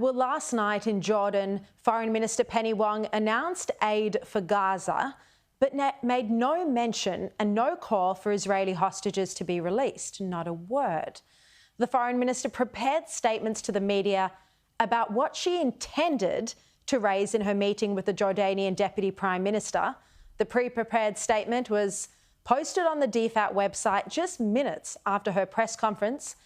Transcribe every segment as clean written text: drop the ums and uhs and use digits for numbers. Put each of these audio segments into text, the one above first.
Well, last night in Jordan, Foreign Minister Penny Wong announced aid for Gaza, but made no mention and no call for Israeli hostages to be released. Not a word. The Foreign Minister prepared statements to the media about what she intended to raise in her meeting with the Jordanian Deputy Prime Minister. The pre-prepared statement was posted on the DFAT website just minutes after her press conference,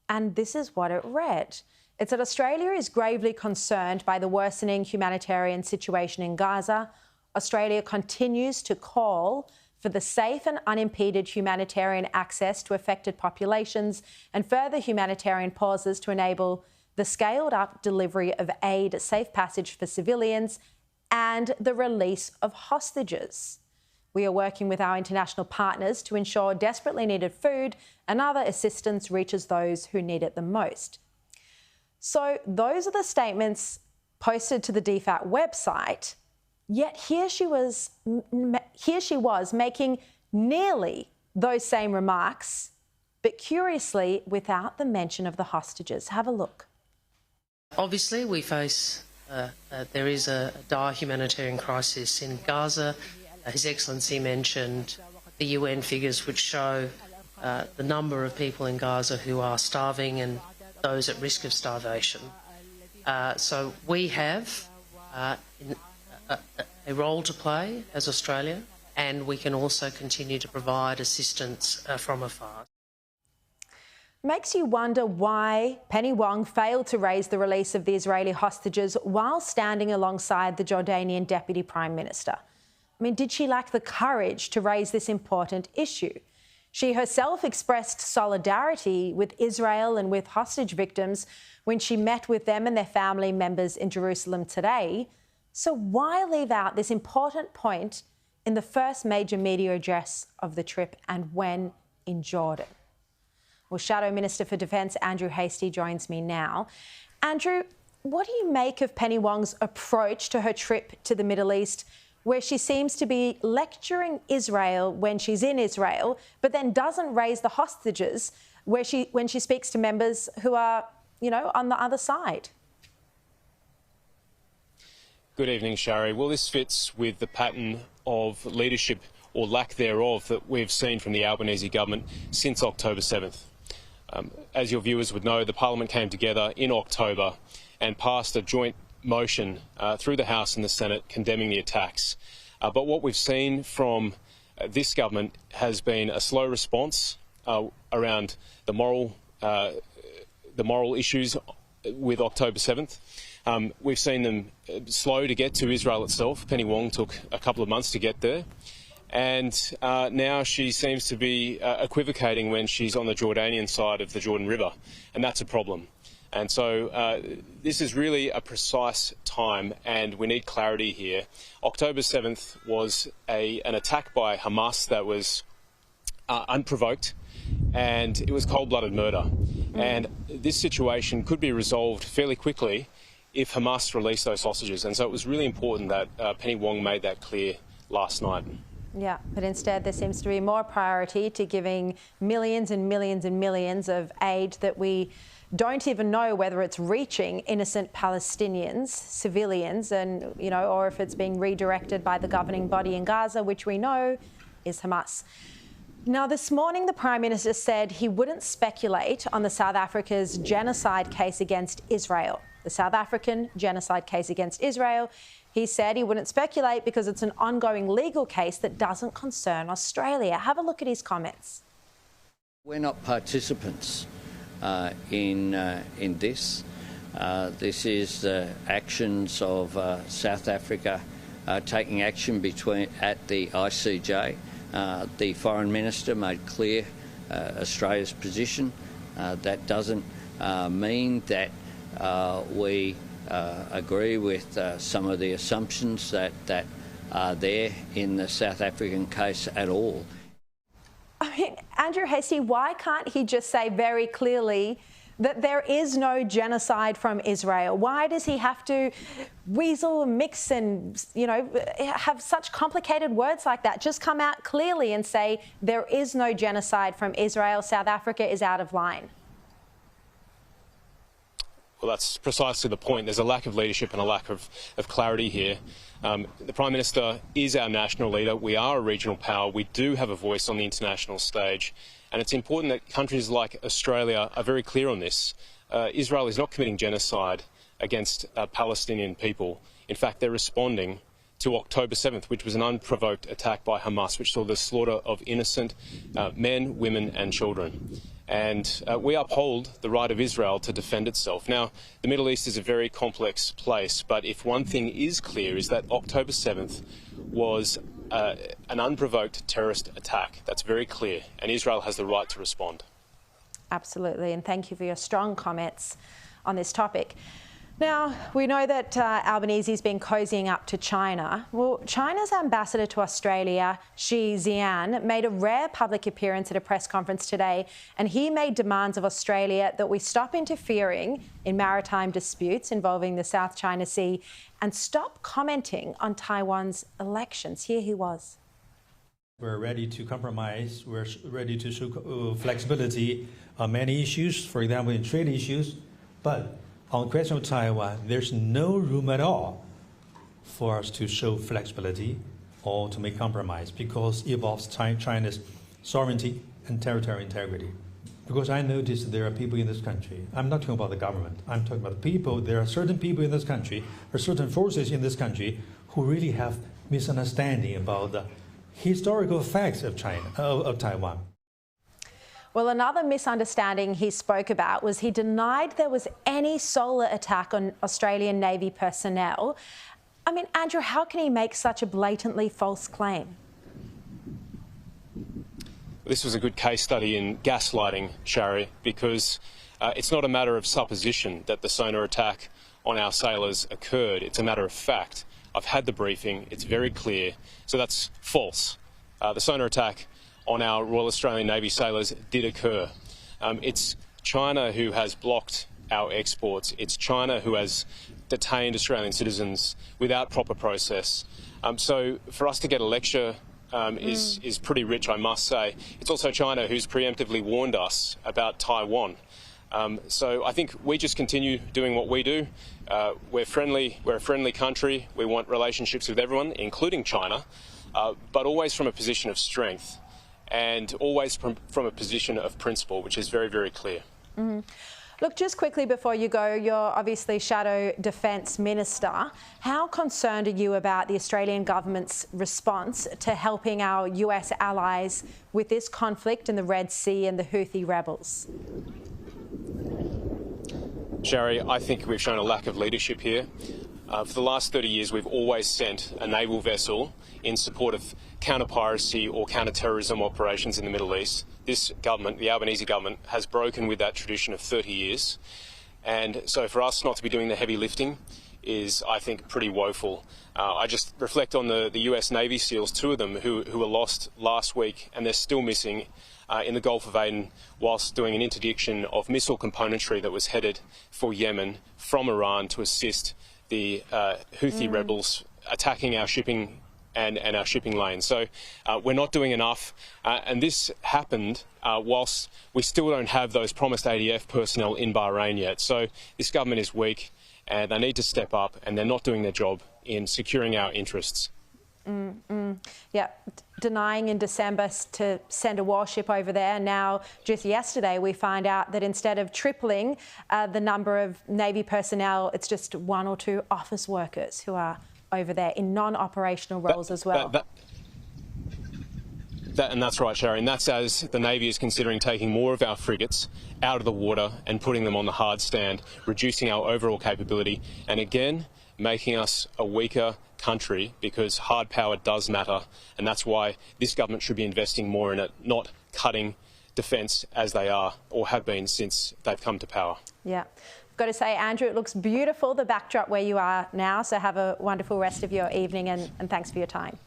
and this is what it read. It said Australia is gravely concerned by the worsening humanitarian situation in Gaza. Australia continues to call for the safe and unimpeded humanitarian access to affected populations and further humanitarian pauses to enable the scaled-up delivery of aid, safe passage for civilians and the release of hostages. We are working with our international partners to ensure desperately needed food and other assistance reaches those who need it the most. So those are the statements posted to the DFAT website, yet here she was making nearly those same remarks, but curiously without the mention of the hostages. Have a look. Obviously, we face, there is a dire humanitarian crisis in Gaza. His Excellency mentioned the UN figures which show the number of people in Gaza who are starving and those at risk of starvation. So we have a role to play as Australia, and we can also continue to provide assistance from afar. Makes you wonder why Penny Wong failed to raise the release of the Israeli hostages while standing alongside the Jordanian Deputy Prime Minister. I mean, did she lack the courage to raise this important issue? She herself expressed solidarity with Israel and with hostage victims when she met with them and their family members in Jerusalem today. So why leave out this important point in the first major media address of the trip, and when in Jordan? Well, Shadow Minister for Defence Andrew Hastie joins me now. Andrew, what do you make of Penny Wong's approach to her trip to the Middle East, where she seems to be lecturing Israel when she's in Israel, but then doesn't raise the hostages when she speaks to members who are, on the other side? Good evening, Sharri. Well, this fits with the pattern of leadership or lack thereof that we've seen from the Albanese government since October 7th. As your viewers would know, the Parliament came together in October and passed a joint motion through the House and the Senate condemning the attacks. But what we've seen from this government has been a slow response around the moral issues with October 7th. We've seen them slow to get to Israel itself. Penny Wong took a couple of months to get there. And now she seems to be equivocating when she's on the Jordanian side of the Jordan River, and that's a problem. And so this is really a precise time, and we need clarity here. October 7th was an attack by Hamas that was unprovoked, and it was cold-blooded murder. And this situation could be resolved fairly quickly if Hamas released those hostages. And so it was really important that Penny Wong made that clear last night. Yeah, but instead there seems to be more priority to giving millions and millions and millions of aid that we don't even know whether it's reaching innocent Palestinians, civilians, and, or if it's being redirected by the governing body in Gaza, which we know is Hamas. Now, this morning, the Prime Minister said he wouldn't speculate on the South Africa's genocide case against Israel. The South African genocide case against Israel. He said he wouldn't speculate because it's an ongoing legal case that doesn't concern Australia. Have a look at his comments. We're not participants in this. This is the actions of South Africa taking action at the ICJ. The Foreign Minister made clear Australia's position. That doesn't mean that we agree with some of the assumptions that are there in the South African case at all. I mean, Andrew Hastie, why can't he just say very clearly that there is no genocide from Israel? Why does he have to weasel and mix and, have such complicated words like that? Just come out clearly and say there is no genocide from Israel. South Africa is out of line. Well, that's precisely the point. There's a lack of leadership and a lack of clarity here. The Prime Minister is our national leader. We are a regional power. We do have a voice on the international stage. And it's important that countries like Australia are very clear on this. Israel is not committing genocide against Palestinian people. In fact, they're responding to October 7th, which was an unprovoked attack by Hamas, which saw the slaughter of innocent men, women and children. And we uphold the right of Israel to defend itself. Now, the Middle East is a very complex place, but if one thing is clear is that October 7th was an unprovoked terrorist attack. That's very clear, and Israel has the right to respond. Absolutely, and thank you for your strong comments on this topic. Now, we know that Albanese has been cozying up to China. Well, China's ambassador to Australia, Xi Xian, made a rare public appearance at a press conference today, and he made demands of Australia that we stop interfering in maritime disputes involving the South China Sea and stop commenting on Taiwan's elections. Here he was. We're ready to compromise. We're ready to show flexibility on many issues, for example, in trade issues, but on the question of Taiwan, there's no room at all for us to show flexibility or to make compromise because it involves China's sovereignty and territorial integrity. Because I noticed there are people in this country, I'm not talking about the government, I'm talking about the people, there are certain people in this country, there are certain forces in this country who really have misunderstanding about the historical facts of Taiwan. Well, another misunderstanding he spoke about was he denied there was any solar attack on Australian Navy personnel. I mean, Andrew, how can he make such a blatantly false claim? This was a good case study in gaslighting, Sharri, because it's not a matter of supposition that the sonar attack on our sailors occurred. It's a matter of fact. I've had the briefing. It's very clear. So that's false. The sonar attack on our Royal Australian Navy sailors did occur. It's China who has blocked our exports. It's China who has detained Australian citizens without proper process. So for us to get a lecture is pretty rich, I must say. It's also China who's preemptively warned us about Taiwan. So I think we just continue doing what we do. We're a friendly country. We want relationships with everyone, including China, but always from a position of strength. And always from a position of principle, which is very, very clear. Mm-hmm. Look, just quickly before you go, you're obviously Shadow Defence Minister. How concerned are you about the Australian government's response to helping our US allies with this conflict in the Red Sea and the Houthi rebels? Sharri, I think we've shown a lack of leadership here. For the last 30 years, we've always sent a naval vessel in support of counter-piracy or counter-terrorism operations in the Middle East. This government, the Albanese government, has broken with that tradition of 30 years. And so for us not to be doing the heavy lifting is, I think, pretty woeful. I just reflect on the US Navy SEALs, two of them who were lost last week, and they're still missing in the Gulf of Aden whilst doing an interdiction of missile componentry that was headed for Yemen from Iran to assist the Houthi rebels attacking our shipping and our shipping lanes. So we're not doing enough, and this happened whilst we still don't have those promised ADF personnel in Bahrain yet. So this government is weak, and they need to step up, and they're not doing their job in securing our interests. Yeah, denying in December to send a warship over there. Now, just yesterday, we find out that instead of tripling the number of Navy personnel, it's just 1 or 2 office workers who are over there in non-operational roles as well. And that's right, Sharri, and that's as the Navy is considering taking more of our frigates out of the water and putting them on the hard stand, reducing our overall capability, and again, making us a weaker country because hard power does matter, and that's why this government should be investing more in it, not cutting defence as they are or have been since they've come to power. Yeah. I've got to say, Andrew, it looks beautiful, the backdrop where you are now, so have a wonderful rest of your evening and thanks for your time.